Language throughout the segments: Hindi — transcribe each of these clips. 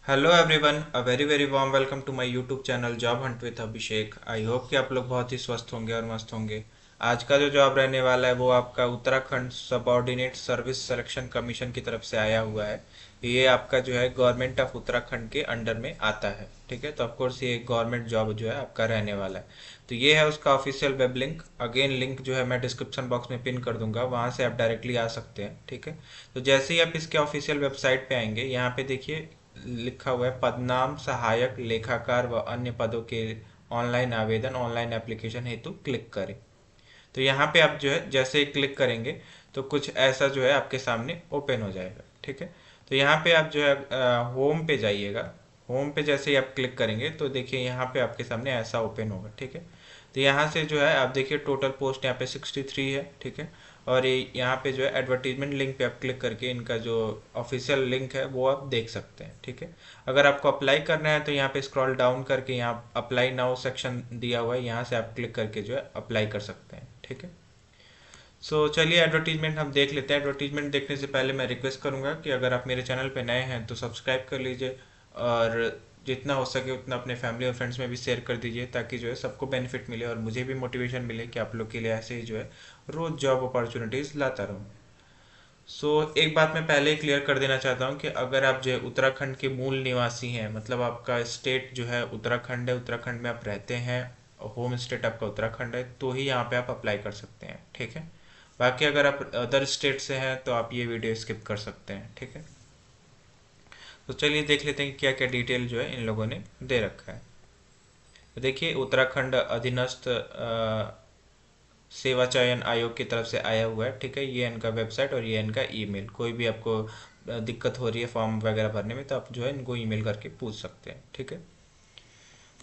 Hello everyone, a very warm welcome to my YouTube channel job hunt with Abhishek. I hope कि आप लोग बहुत ही स्वस्थ होंगे और मस्त होंगे। आज का जो जॉब रहने वाला है वो आपका Uttarakhand subordinate service selection commission की तरफ से आया हुआ है। ये आपका जो है गवर्नमेंट ऑफ उत्तराखंड के अंडर में आता है। ठीक है, तो ऑफकोर्स ये गवर्नमेंट जॉब जो है आपका रहने वाला है। तो ये है उसका official web link. Again link जो है मैं डिस्क्रिप्शन बॉक्स में पिन कर दूंगा, वहां से आप डायरेक्टली आ सकते हैं। ठीक है, तो जैसे ही आप इसके ऑफिशियल वेबसाइट पे आएंगे, यहाँ पे देखिए लिखा हुआ है पदनाम सहायक लेखाकार व अन्य पदों के ऑनलाइन आवेदन ऑनलाइन एप्लीकेशन हेतु क्लिक करें। तो यहाँ पे आप जो है जैसे ही क्लिक करेंगे तो कुछ ऐसा जो है आपके सामने ओपन हो जाएगा। ठीक है, तो यहाँ पे आप जो है होम पे जाइएगा। होम पे जैसे ही आप क्लिक करेंगे तो देखिए यहाँ पे आपके सामने ऐसा ओपन होगा। ठीक है, तो यहाँ से जो है आप देखिए टोटल पोस्ट यहाँ पे 63 है। ठीक है, और ये यहाँ पे जो है एडवर्टीजमेंट लिंक पे आप क्लिक करके इनका जो ऑफिशियल लिंक है वो आप देख सकते हैं। ठीक है, अगर आपको अप्लाई करना है तो यहाँ पे स्क्रॉल डाउन करके यहाँ अप्लाई नाउ सेक्शन दिया हुआ है, यहाँ से आप क्लिक करके जो है अप्लाई कर सकते हैं। ठीक है, चलिए एडवर्टीजमेंट हम देख लेते हैं। एडवर्टीजमेंट देखने से पहले मैं रिक्वेस्ट करूंगा कि अगर आप मेरे चैनल पे नए हैं तो सब्सक्राइब कर लीजिए, और जितना हो सके उतना अपने फैमिली और फ्रेंड्स में भी शेयर कर दीजिए, ताकि जो है सबको बेनिफिट मिले और मुझे भी मोटिवेशन मिले कि आप लोग के लिए ऐसे ही जो है रोज जॉब अपॉर्चुनिटीज़ लाता रहूँ। एक बात मैं पहले ही क्लियर कर देना चाहता हूँ कि अगर आप जो है उत्तराखंड के मूल निवासी हैं, मतलब आपका स्टेट जो है उत्तराखंड है, उत्तराखंड में आप रहते हैं, होम स्टेट आपका उत्तराखंड है, तो ही यहाँ पे आप अप्लाई कर सकते हैं। ठीक है, बाकी अगर आप अदर स्टेट से हैं तो आप ये वीडियो स्किप कर सकते हैं। ठीक है, तो चलिए देख लेते हैं कि क्या क्या डिटेल जो है इन लोगों ने दे रखा है। तो देखिए उत्तराखंड अधीनस्थ सेवा चयन आयोग की तरफ से आया हुआ है। ठीक है, ये इनका वेबसाइट और ये इनका ईमेल। कोई भी आपको दिक्कत हो रही है फॉर्म वगैरह भरने में तो आप जो है इनको ईमेल करके पूछ सकते हैं। ठीक है,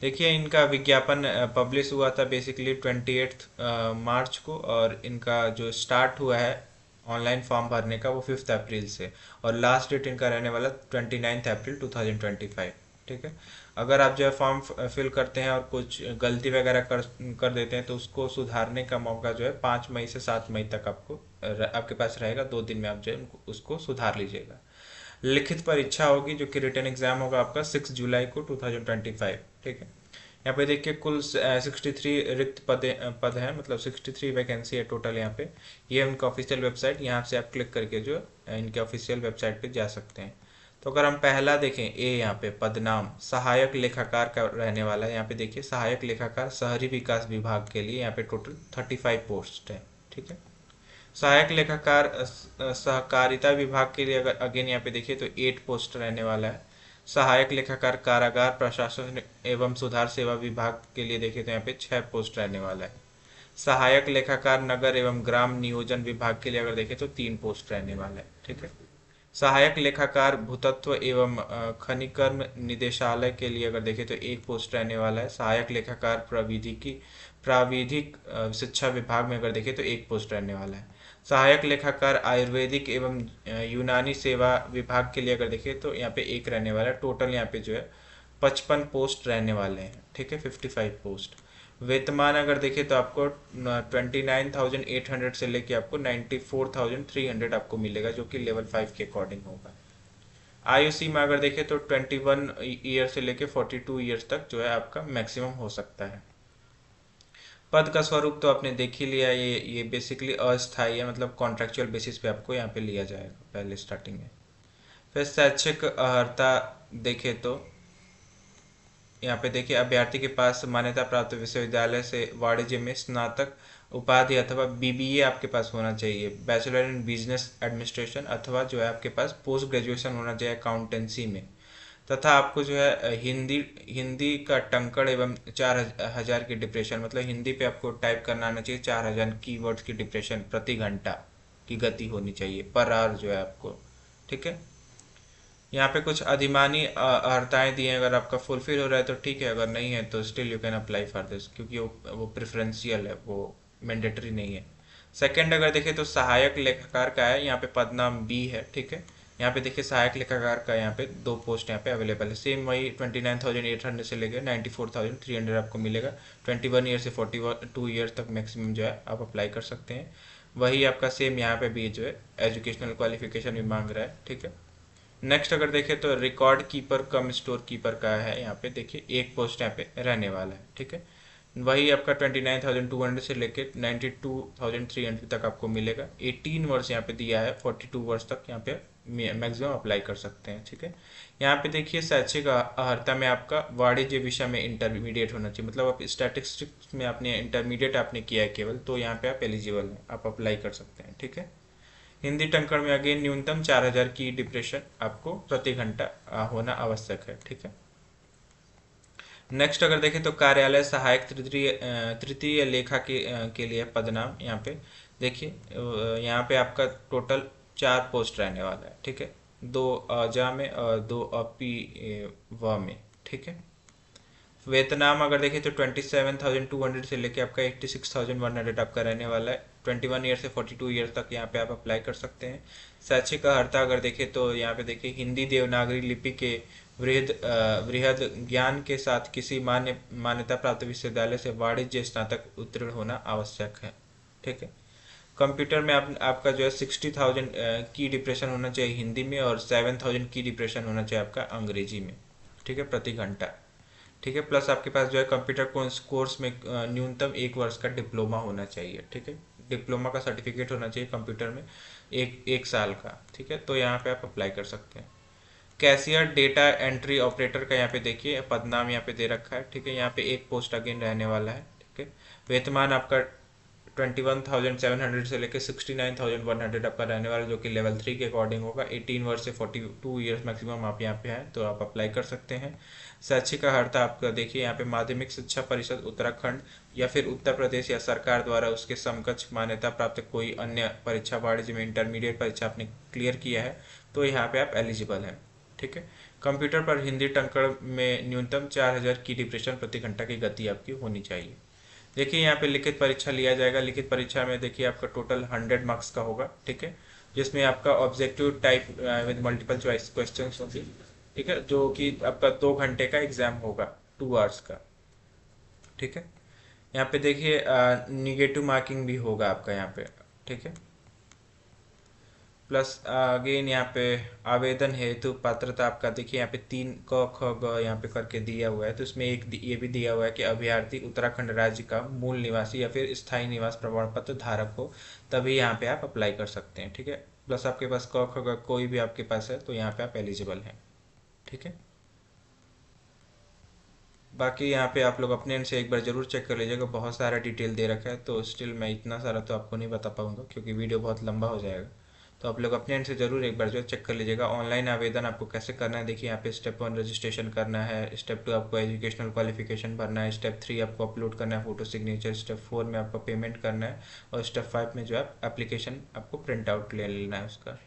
देखिए इनका विज्ञापन पब्लिश हुआ था बेसिकली 28 मार्च को, और इनका जो स्टार्ट हुआ है ऑनलाइन फॉर्म भरने का वो 5 अप्रैल से, और लास्ट डेट इनका रहने वाला 29 अप्रैल 2025। ठीक है, अगर आप जो है फॉर्म फिल करते हैं और कुछ गलती वगैरह कर कर देते हैं तो उसको सुधारने का मौका जो है 5 मई से 7 मई तक आपको आपके पास रहेगा। 2 दिन में आप जो है उसको सुधार लीजिएगा। लिखित परीक्षा होगी जो कि रिटन एग्जाम होगा आपका 6 जुलाई को 2025। ठीक है, यहाँ पे देखिए कुल 63 रिक्त पद हैं, मतलब 63 वैकेंसी है टोटल यहाँ पे। ये उनका ऑफिशियल वेबसाइट, यहाँ से आप क्लिक करके जो इनके ऑफिशियल वेबसाइट पे जा सकते हैं। तो अगर हम पहला देखें ए, यहाँ पे पदनाम सहायक लेखाकार का रहने वाला है। यहाँ पे देखिए सहायक लेखाकार शहरी विकास विभाग के लिए यहाँ पे टोटल 35 पोस्ट है। ठीक है, सहायक लेखाकार सहकारिता विभाग के लिए अगर अगेन यहाँ पे देखिए तो 8 पोस्ट रहने वाला है। सहायक लेखाकार कारागार प्रशासन एवं सुधार सेवा विभाग के लिए देखें तो यहाँ पे 6 पोस्ट रहने वाला है। सहायक लेखाकार नगर एवं ग्राम नियोजन विभाग के लिए अगर देखें तो 3 पोस्ट रहने वाला है। ठीक है, सहायक लेखाकार भूतत्व एवं खनिकर्म निदेशालय के लिए अगर देखें तो 1 पोस्ट रहने वाला है। सहायक लेखाकार प्राविधिक शिक्षा विभाग में अगर देखें तो 1 पोस्ट रहने वाला है। सहायक लेखाकार आयुर्वेदिक एवं यूनानी सेवा विभाग के लिए अगर देखें तो यहाँ पे 1 रहने वाला है। टोटल यहाँ पे जो है 55 पोस्ट रहने वाले हैं। ठीक है, 55 पोस्ट। वेतमान अगर देखें तो आपको 29,800 से लेके आपको 94,300 आपको मिलेगा, जो कि लेवल 5 के अकॉर्डिंग होगा। आयु सीमा अगर देखें तो 21 ईयर से लेके 42 ईयर्स तक जो है आपका मैक्सिमम हो सकता है। पद का स्वरूप तो आपने देख ही लिया, ये बेसिकली अस्थायी है, मतलब कॉन्ट्रेक्चुअल बेसिस पे आपको यहाँ पे लिया जाएगा पहले स्टार्टिंग में। फिर शैक्षिक अर्हता देखें तो यहाँ पे देखिए अभ्यर्थी के पास मान्यता प्राप्त विश्वविद्यालय से वाणिज्य में स्नातक उपाधि अथवा बीबीए आपके पास होना चाहिए, बैचलर इन बिजनेस एडमिनिस्ट्रेशन, अथवा जो है आपके पास पोस्ट ग्रेजुएशन होना चाहिए अकाउंटेंसी में। तथा आपको जो है हिंदी हिंदी का टंकड़ एवं 4,000 की डिप्रेशन, मतलब हिंदी पे आपको टाइप करना आना चाहिए 4,000 कीवर्ड्स की डिप्रेशन प्रति घंटा की गति होनी चाहिए पर आवर जो है आपको। ठीक है, यहाँ पे कुछ अधिमानी अर्हताएं दी हैं, अगर आपका फुलफिल हो रहा है तो ठीक है, अगर नहीं है तो still you can apply for this, क्योंकि वो प्रेफरेंशियल है, वो मैंडेटरी नहीं है। सेकंड अगर देखें तो सहायक लेखाकार का है, यहाँ पे पद नाम बी है। ठीक है, यहाँ पे देखिए सहायक लेखाकार का यहाँ पे 2 पोस्ट यहाँ पे अवेलेबल है। सेम वही 29,800 से लेकर 94,300 आपको मिलेगा। 21 ईयर से 42 ईयर तक मैक्सिमम जो है आप अप्लाई कर सकते हैं। वही आपका सेम यहाँ पे भी जो है एजुकेशनल क्वालिफिकेशन भी मांग रहा है। ठीक है, नेक्स्ट अगर देखें तो रिकॉर्ड कीपर कम स्टोर कीपर का है, यहाँ पे देखिए एक पोस्ट यहाँ पे रहने वाला है, ठीक है। वही आपका 29,200 से लेके 92,300 तक आपको मिलेगा। 18 वर्ष यहाँ पे दिया है, 42 वर्ष तक यहाँ पे मैक्सिमम अप्लाई कर सकते हैं, ठीक है। यहाँ पे देखिए शैक्षिक अर्हता में आपका वाणिज्य विषय में इंटरमीडिएट होना चाहिए, मतलब आप स्टैटिस्टिक्स में आपने इंटरमीडिएट आपने किया है केवल, तो यहाँ पे आप एलिजिबल हैं, आप अप्लाई कर सकते हैं, ठीक है। हिंदी टंकण में अगेन न्यूनतम 4,000 की डिप्रेशन आपको प्रति घंटा होना आवश्यक है, ठीक है। नेक्स्ट अगर देखें तो कार्यालय सहायक तृतीय लेखा के लिए पदनाम यहाँ पे देखिए, यहाँ पे आपका टोटल 4 पोस्ट रहने वाला है, ठीक है। 2 अजा में और 2 अपी व में, ठीक है। वेतनाम अगर देखें तो 27,200 से लेके आपका 86,100 आपका रहने वाला है। 21 ईयर से 42 ईयर तक यहाँ पे आप अप्लाई कर सकते हैं। शैक्षिक अर्हता अगर देखें तो यहाँ पे देखिए हिंदी देवनागरी लिपि के वृहद ज्ञान के साथ किसी मान्यता प्राप्त विश्वविद्यालय से वाणिज्य स्नातक उत्तीर्ण होना आवश्यक है, ठीक है। कंप्यूटर में आपका जो है 60,000 की डिप्रेशन होना चाहिए हिंदी में, और 7,000 की डिप्रेशन होना चाहिए आपका अंग्रेजी में, ठीक है, प्रति घंटा, ठीक है। प्लस आपके पास जो है कंप्यूटर कोर्स में न्यूनतम 1 वर्ष का डिप्लोमा होना चाहिए, ठीक है। डिप्लोमा का सर्टिफिकेट होना चाहिए कंप्यूटर में, एक साल का, ठीक है। तो यहाँ पे आप अप्लाई कर सकते हैं। कैशियर डेटा एंट्री ऑपरेटर का यहाँ पे देखिए पदनाम यहाँ पे दे रखा है, ठीक है। यहाँ पे एक पोस्ट अगेन रहने वाला है, ठीक है। वेतमान आपका 21,700 से लेकर 69,100 आपका रहने वाला, जो कि लेवल 3 के अकॉर्डिंग होगा। 18 वर्ष से 42 ईयर्स मैक्सिमम आप यहाँ पे हैं, तो आप अप्लाई कर सकते हैं। शैक्षिक अर्हता आपका देखिए यहाँ पे माध्यमिक शिक्षा परिषद उत्तराखंड या फिर उत्तर प्रदेश या सरकार द्वारा उसके समकक्ष मान्यता प्राप्त कोई अन्य परीक्षा, वाणिज्य में इंटरमीडिएट परीक्षा आपने क्लियर किया है, तो यहाँ पे आप एलिजिबल हैं, ठीक है। कंप्यूटर पर हिंदी टंकण में न्यूनतम 4,000 की डिप्रेशन प्रति घंटा की गति आपकी होनी चाहिए। देखिए यहाँ पे लिखित परीक्षा लिया जाएगा। लिखित परीक्षा में देखिए आपका टोटल 100 मार्क्स का होगा, ठीक है, जिसमें आपका objective type with multiple choice question होगी, ठीक है, जो कि आपका 2 घंटे का एग्जाम होगा, 2 आवर्स का, ठीक है। यहाँ पे देखिए निगेटिव मार्किंग भी होगा आपका यहाँ पे, ठीक है। प्लस अगेन यहाँ पे आवेदन हेतु पात्रता आपका देखिए यहाँ पे 3 क ख ग यहाँ पे करके दिया हुआ है, तो इसमें एक ये भी दिया हुआ है कि अभ्यर्थी उत्तराखंड राज्य का मूल निवासी या फिर स्थायी निवास प्रमाण पत्र धारक हो, तभी यहाँ पे आप अप्लाई कर सकते हैं, ठीक है। प्लस आपके पास क ख ग कोई भी आपके पास है तो यहाँ पे आप एलिजिबल हैं, ठीक है। बाकी यहाँ पे आप लोग अपने एंड से एक बार जरूर चेक कर लीजिएगा, बहुत सारा डिटेल दे रखा है, तो स्टिल मैं इतना सारा तो आपको नहीं बता पाऊंगा क्योंकि वीडियो बहुत लंबा हो जाएगा। तो आप लोग अपने एंड से जरूर एक बार जो चेक कर लीजिएगा। ऑनलाइन आवेदन आपको कैसे करना है देखिए, यहाँ पे स्टेप 1 रजिस्ट्रेशन करना है, स्टेप 2 आपको एजुकेशनल क्वालिफिकेशन भरना है, स्टेप 3 आपको अपलोड करना है फोटो सिग्नेचर, स्टेप 4 में आपको पेमेंट करना है, और स्टेप 5 में जो है एप्लीकेशन आपको प्रिंट आउट ले लेना है उसका,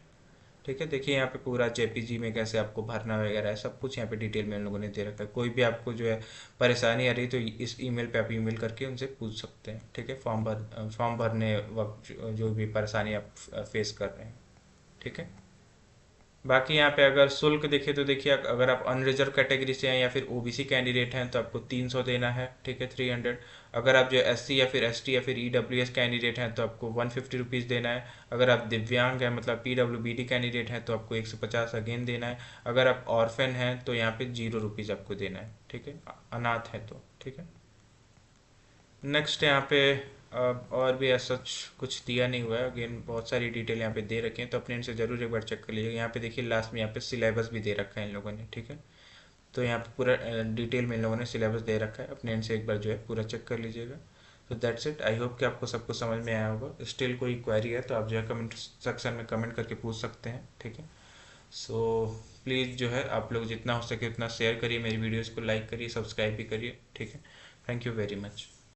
ठीक है। देखिए यहाँ पे पूरा जेपीजी में कैसे आपको भरना वगैरह है, सब कुछ यहाँ पे डिटेल में इन लोगों ने दे रखा है। कोई भी आपको जो है परेशानी आ रही तो इस ईमेल पे आप ईमेल करके उनसे पूछ सकते हैं, ठीक है। फॉर्म भरने वक्त जो भी परेशानी आप फेस कर रहे हैं, ठीक है। बाकी यहाँ पे अगर शुल्क देखें तो देखिए अगर आप अनरिजर्व कैटेगरी से हैं या फिर ओबीसी कैंडिडेट हैं तो आपको 300 देना है, ठीक है, 300। अगर आप जो एससी या फिर एसटी या फिर ईडब्ल्यूएस कैंडिडेट हैं तो आपको 150 रुपीज़ देना है। अगर आप दिव्यांग हैं मतलब पीडब्ल्यूबीडी कैंडिडेट हैं तो आपको 150 अगेन देना है। अगर आप ऑर्फेन हैं तो यहाँ पे 0 रुपीज़ आपको देना है, ठीक है, अनाथ है तो, ठीक है। नेक्स्ट यहाँ पे और भी ऐसा कुछ दिया नहीं हुआ है, अगेन बहुत सारी डिटेल यहाँ पे दे रखे हैं, तो अपने इनसे ज़रूर एक बार चेक कर लीजिएगा। यहाँ पे देखिए लास्ट में यहाँ पे सिलेबस भी दे रखा है इन लोगों ने, ठीक है। तो यहाँ पे पूरा डिटेल में इन लोगों ने सिलेबस दे रखा है, अपने इनसे एक बार जो है पूरा चेक कर लीजिएगा। तो दैट्स इट। आई होप कि आपको सब कुछ समझ में आया होगा। स्टिल कोई क्वेरी है तो आप जो है कमेंट सेक्शन में कमेंट करके पूछ सकते हैं, ठीक है। सो प्लीज़ जो है आप लोग जितना हो सके उतना शेयर करिए, मेरी वीडियोज़ को लाइक करिए, सब्सक्राइब भी करिए, ठीक है। Thank you very much.